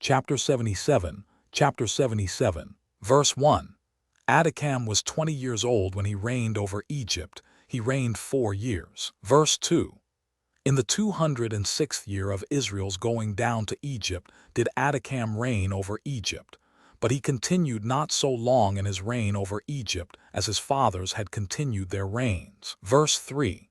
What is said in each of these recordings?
chapter 77, verse 1. Adikam was 20 years old when he reigned over Egypt. He reigned 4 years. Verse 2. In the 206th year of Israel's going down to Egypt did Adikam reign over Egypt. But he continued not so long in his reign over Egypt as his fathers had continued their reigns. Verse 3.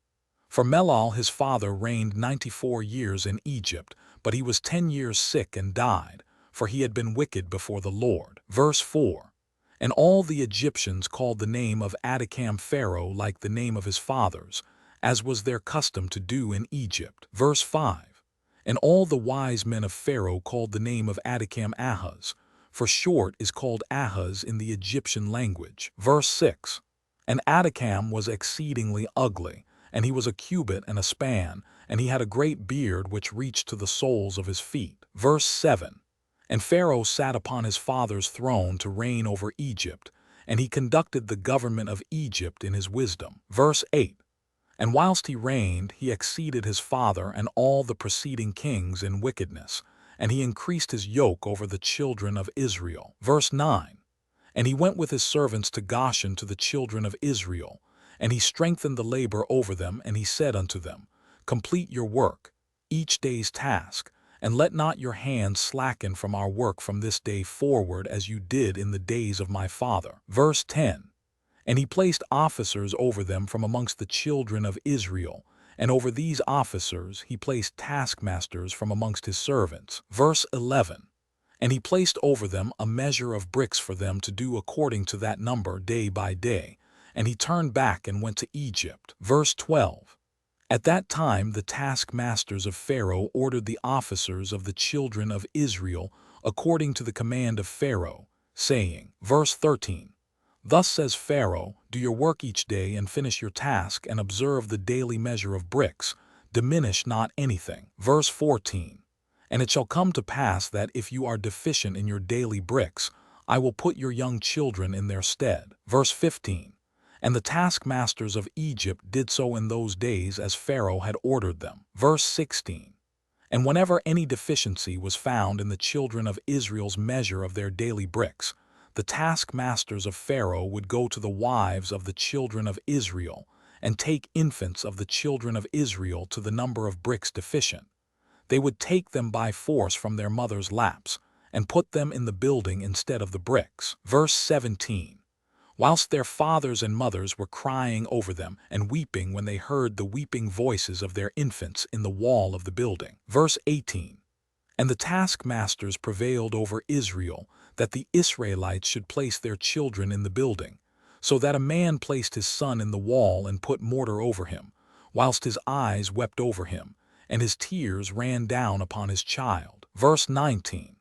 For Melal his father reigned 94 years in Egypt, but he was 10 years sick and died, for he had been wicked before the Lord. Verse 4. And all the Egyptians called the name of Adikam Pharaoh like the name of his fathers, as was their custom to do in Egypt. Verse 5. And all the wise men of Pharaoh called the name of Adikam Ahaz, for short is called Ahaz in the Egyptian language. Verse 6. And Adikam was exceedingly ugly, and he was a cubit and a span, and he had a great beard which reached to the soles of his feet. Verse 7. And Pharaoh sat upon his father's throne to reign over Egypt, and he conducted the government of Egypt in his wisdom. Verse 8. And whilst he reigned, he exceeded his father and all the preceding kings in wickedness, and he increased his yoke over the children of Israel. Verse 9. And he went with his servants to Goshen to the children of Israel, and he strengthened the labor over them, and he said unto them, Complete your work, each day's task, and let not your hands slacken from our work from this day forward as you did in the days of my father. Verse 10. And he placed officers over them from amongst the children of Israel, and over these officers he placed taskmasters from amongst his servants. Verse 11. And he placed over them a measure of bricks for them to do according to that number day by day, and he turned back and went to Egypt. Verse 12. At that time the taskmasters of Pharaoh ordered the officers of the children of Israel according to the command of Pharaoh, saying, Verse 13. Thus says Pharaoh, Do your work each day and finish your task and observe the daily measure of bricks, diminish not anything. Verse 14. And it shall come to pass that if you are deficient in your daily bricks, I will put your young children in their stead. Verse 15. And the taskmasters of Egypt did so in those days as Pharaoh had ordered them. Verse 16. And whenever any deficiency was found in the children of Israel's measure of their daily bricks, the taskmasters of Pharaoh would go to the wives of the children of Israel and take infants of the children of Israel to the number of bricks deficient. They would take them by force from their mothers' laps and put them in the building instead of the bricks. Verse 17. Whilst their fathers and mothers were crying over them and weeping when they heard the weeping voices of their infants in the wall of the building. Verse 18. And the taskmasters prevailed over Israel, that the Israelites should place their children in the building, so that a man placed his son in the wall and put mortar over him, whilst his eyes wept over him, and his tears ran down upon his child. Verse 19.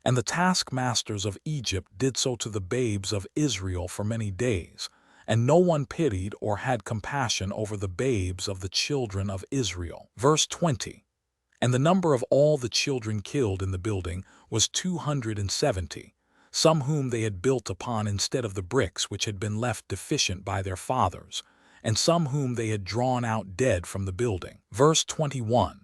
And the taskmasters of Egypt did so to the babes of Israel for many days, and no one pitied or had compassion over the babes of the children of Israel. Verse 20. And the number of all the children killed in the building was 270, some whom they had built upon instead of the bricks which had been left deficient by their fathers, and some whom they had drawn out dead from the building. Verse 21.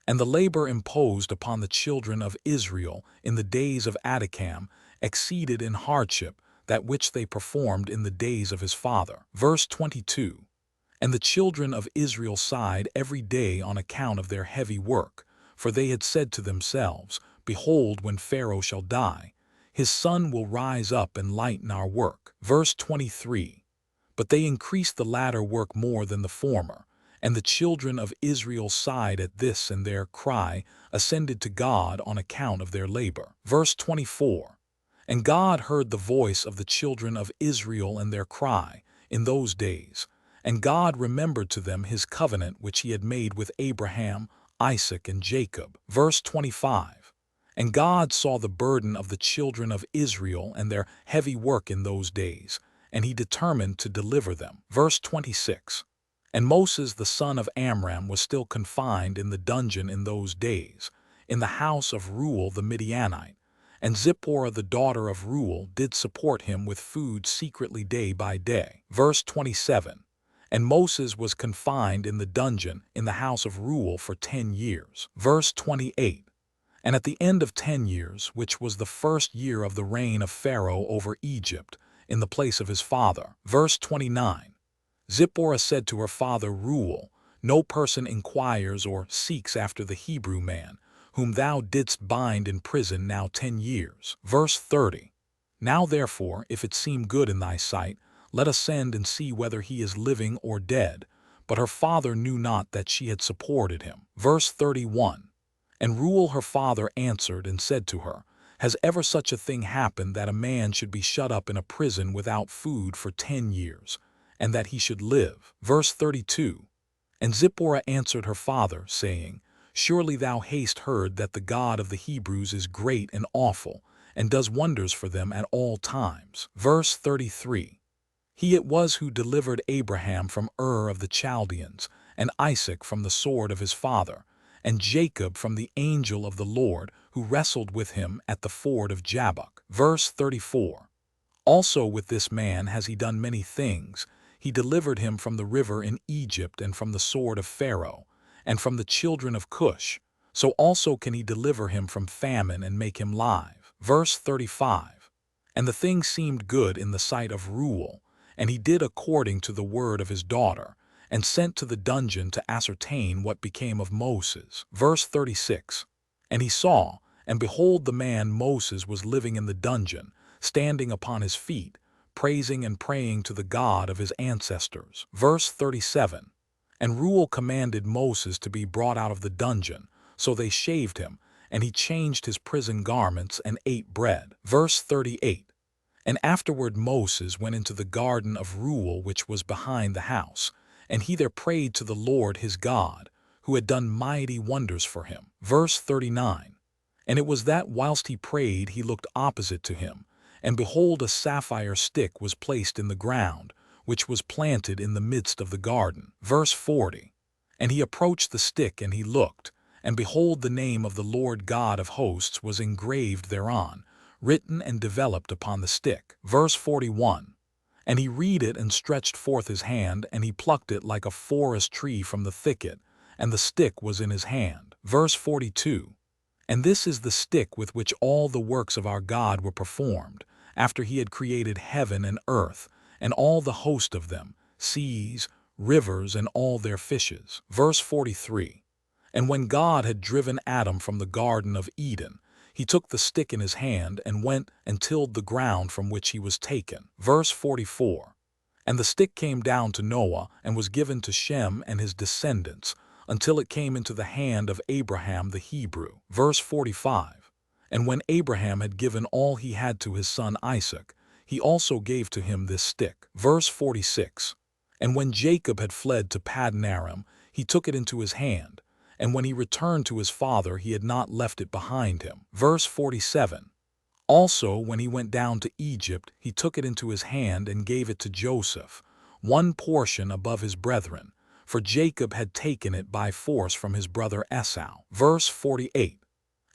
And the labor imposed upon the children of Israel in the days of Adikam exceeded in hardship that which they performed in the days of his father. Verse 22. And the children of Israel sighed every day on account of their heavy work, for they had said to themselves, Behold, when Pharaoh shall die, his son will rise up and lighten our work. Verse 23. But they increased the latter work more than the former, and the children of Israel sighed at this, and their cry ascended to God on account of their labor. Verse 24. And God heard the voice of the children of Israel and their cry in those days, and God remembered to them his covenant which he had made with Abraham, Isaac, and Jacob. Verse 25. And God saw the burden of the children of Israel and their heavy work in those days, and he determined to deliver them. Verse 26. And Moses the son of Amram was still confined in the dungeon in those days, in the house of Reuel the Midianite, and Zipporah the daughter of Reuel did support him with food secretly day by day. Verse 27. And Moses was confined in the dungeon in the house of Reuel for 10 years. Verse 28. And at the end of 10 years, which was the first year of the reign of Pharaoh over Egypt, in the place of his father. Verse 29. Zipporah said to her father Reuel, No person inquires or seeks after the Hebrew man, whom thou didst bind in prison now 10 years. Verse 30. Now therefore, if it seem good in thy sight, let us send and see whether he is living or dead. But her father knew not that she had supported him. Verse 31. And Reuel her father answered and said to her, Has ever such a thing happened that a man should be shut up in a prison without food for 10 years, and that he should live? Verse 32. And Zipporah answered her father, saying, Surely thou hast heard that the God of the Hebrews is great and awful, and does wonders for them at all times. Verse 33. He it was who delivered Abraham from Ur of the Chaldeans, and Isaac from the sword of his father, and Jacob from the angel of the Lord who wrestled with him at the ford of Jabbok. Verse 34. Also with this man has he done many things. He delivered him from the river in Egypt and from the sword of Pharaoh, and from the children of Cush. So also can he deliver him from famine and make him live. Verse 35. And the thing seemed good in the sight of Reuel, and he did according to the word of his daughter, and sent to the dungeon to ascertain what became of Moses. Verse 36. And he saw, and behold, the man Moses was living in the dungeon, standing upon his feet, praising and praying to the God of his ancestors. Verse 37. And Reuel commanded Moses to be brought out of the dungeon, so they shaved him, and he changed his prison garments and ate bread. Verse 38. And afterward Moses went into the garden of Reuel which was behind the house, and he there prayed to the Lord his God, who had done mighty wonders for him. Verse 39. And it was that whilst he prayed he looked opposite to him, and behold, a sapphire stick was placed in the ground, which was planted in the midst of the garden. Verse 40. And he approached the stick, and he looked, and behold, the name of the Lord God of hosts was engraved thereon, written and developed upon the stick. Verse 41. And he read it and stretched forth his hand, and he plucked it like a forest tree from the thicket, and the stick was in his hand. Verse 42. And this is the stick with which all the works of our God were performed, after he had created heaven and earth, and all the host of them, seas, rivers, and all their fishes. Verse 43. And when God had driven Adam from the Garden of Eden, he took the stick in his hand and went and tilled the ground from which he was taken. Verse 44. And the stick came down to Noah and was given to Shem and his descendants, until it came into the hand of Abraham the Hebrew. Verse 45. And when Abraham had given all he had to his son Isaac, he also gave to him this stick. Verse 46. And when Jacob had fled to Paddan Aram, he took it into his hand, and when he returned to his father he had not left it behind him. Verse 47. Also when he went down to Egypt he took it into his hand and gave it to Joseph, one portion above his brethren, for Jacob had taken it by force from his brother Esau. Verse 48.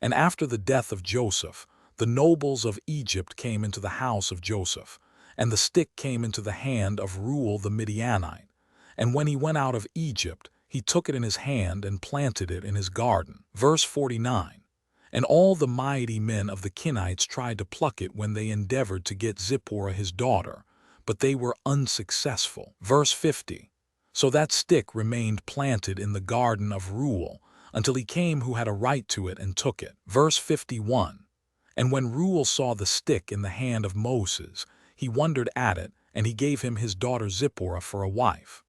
And after the death of Joseph, the nobles of Egypt came into the house of Joseph, and the stick came into the hand of Reuel the Midianite. And when he went out of Egypt, he took it in his hand and planted it in his garden. Verse 49. And all the mighty men of the Kenites tried to pluck it when they endeavored to get Zipporah his daughter, but they were unsuccessful. Verse 50. So that stick remained planted in the garden of Reuel, until he came who had a right to it and took it. Verse 51. And when Reuel saw the stick in the hand of Moses, he wondered at it, and he gave him his daughter Zipporah for a wife.